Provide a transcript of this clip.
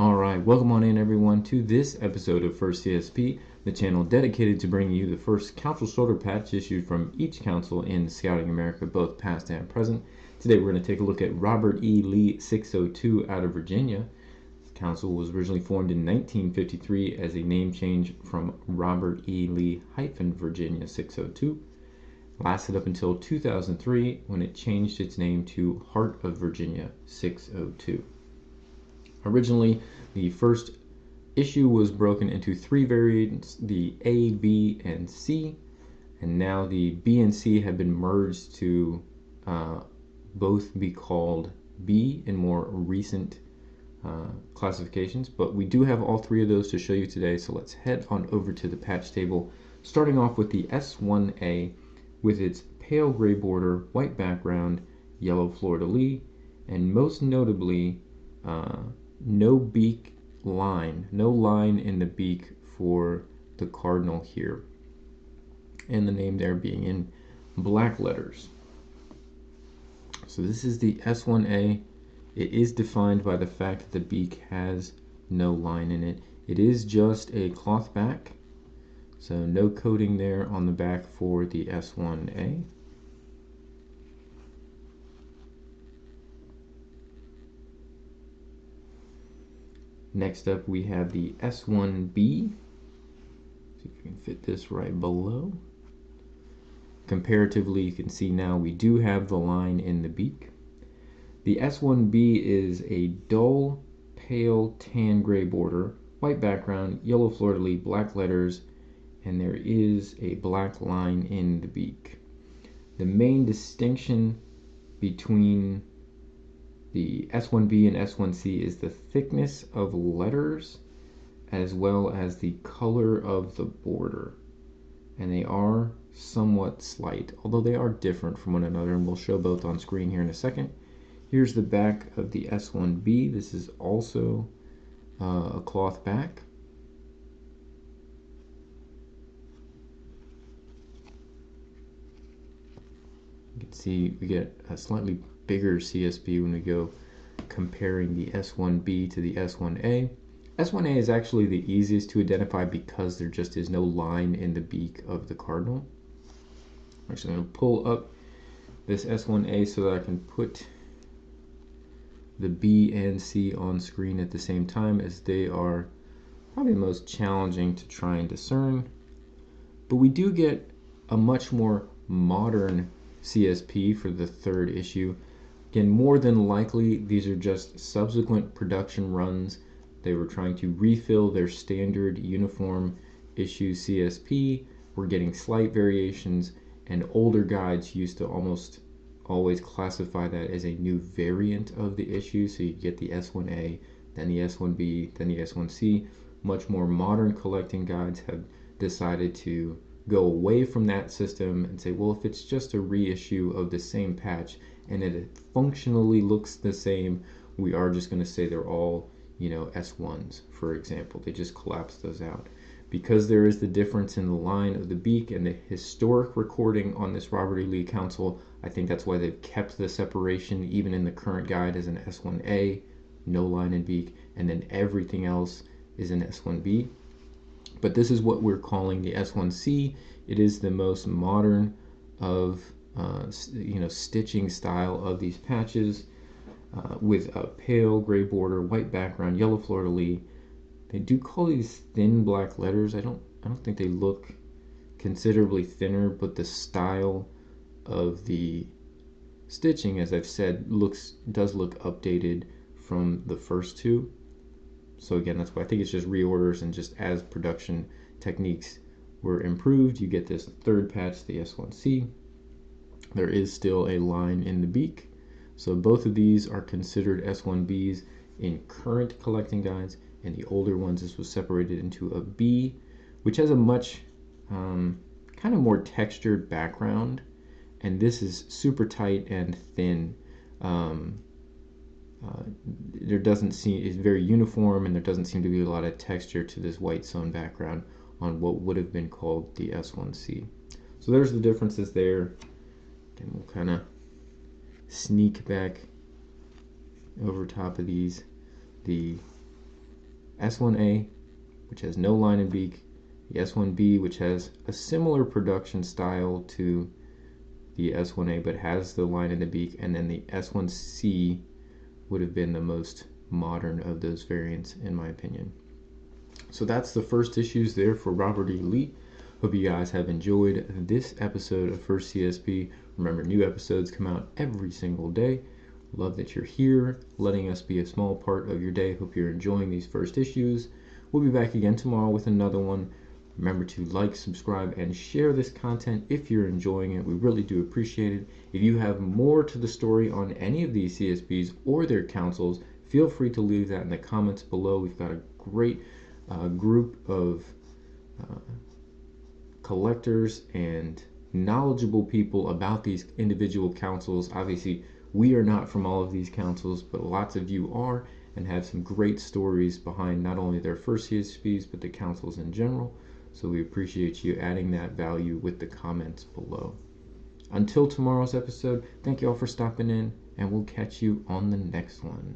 Alright, welcome on in everyone to this episode of First CSP, the channel dedicated to bringing you the first council shoulder patch issued from each council in Scouting America, both past and present. Today we're going to take a look at Robert E. Lee 602 out of Virginia. This council was originally formed in 1953 as a name change from Robert E. Lee Virginia 602. Lasted up until 2003 when it changed its name to Heart of Virginia 602. Originally, the first issue was broken into three variants, the A, B, and C, and now the B and C have been merged to both be called B in more recent classifications, but we do have all three of those to show you today, so let's head on over to the patch table, starting off with the S1A with its pale gray border, white background, yellow fleur-de-lis, and most notably no beak line, no line in the beak for the cardinal here, and the name there being in black letters. So this is the S1A. It is defined by the fact that the beak has no line in it. It is just a cloth back, so no coating there on the back for the S1A. Next up we have the S1B. See if we can fit this right below. Comparatively, you can see now we do have the line in the beak. The S1B is a dull, pale tan gray border, white background, yellow fleur-de-lis, black letters, and there is a black line in the beak. The main distinction between the S1B and S1C is the thickness of letters as well as the color of the border, and they are somewhat slight, although they are different from one another, and we'll show both on screen here in a second. Here's the back of the S1B. This is also a cloth back. You can see we get a slightly bigger CSP when we go comparing the S1B to the S1A. S1A is actually the easiest to identify because there just is no line in the beak of the cardinal. I'm actually going to pull up this S1A so that I can put the B and C on screen at the same time, as they are probably the most challenging to try and discern. But we do get a much more modern CSP for the third issue. Again, more than likely, these are just subsequent production runs. They were trying to refill their standard uniform issue CSP. We're getting slight variations, and older guides used to almost always classify that as a new variant of the issue. So you get the S1A, then the S1B, then the S1C. Much more modern collecting guides have decided to go away from that system and say, well, if it's just a reissue of the same patch and it functionally looks the same, we are just going to say they're all, S1s, for example. They just collapse those out. Because there is the difference in the line of the beak and the historic recording on this Robert E. Lee Council, I think that's why they've kept the separation even in the current guide as an S1A, no line in beak, and then everything else is an S1B. But this is what we're calling the S1C. It is the most modern of stitching style of these patches, with a pale gray border, white background, yellow fleur-de-lis. They do call these thin black letters. I don't think they look considerably thinner, but the style of the stitching, as I've said, does look updated from the first two. So again, that's why I think it's just reorders, and just as production techniques were improved, you get this third patch, the S1C. There is still a line in the beak. So both of these are considered S1Bs in current collecting guides, and the older ones, this was separated into a B, which has a much kind of more textured background, and this is super tight and thin. There doesn't seem, it's very uniform, and there doesn't seem to be a lot of texture to this white sewn background on what would have been called the S1C. So there's the differences there. And we'll kind of sneak back over top of these. The S1A, which has no line and beak, the S1B, which has a similar production style to the S1A but has the line and the beak, and then the S1C would have been the most modern of those variants in my opinion. So that's the first issues there for Robert E. Lee. Hope you guys have enjoyed this episode of First CSP. Remember, new episodes come out every single day. Love that you're here, letting us be a small part of your day. Hope you're enjoying these first issues. We'll be back again tomorrow with another one. Remember to like, subscribe, and share this content if you're enjoying it. We really do appreciate it. If you have more to the story on any of these CSPs or their councils, feel free to leave that in the comments below. We've got a great group of collectors and knowledgeable people about these individual councils. Obviously, we are not from all of these councils, but lots of you are and have some great stories behind not only their first CSPs, but the councils in general. So we appreciate you adding that value with the comments below. Until tomorrow's episode, thank you all for stopping in, and we'll catch you on the next one.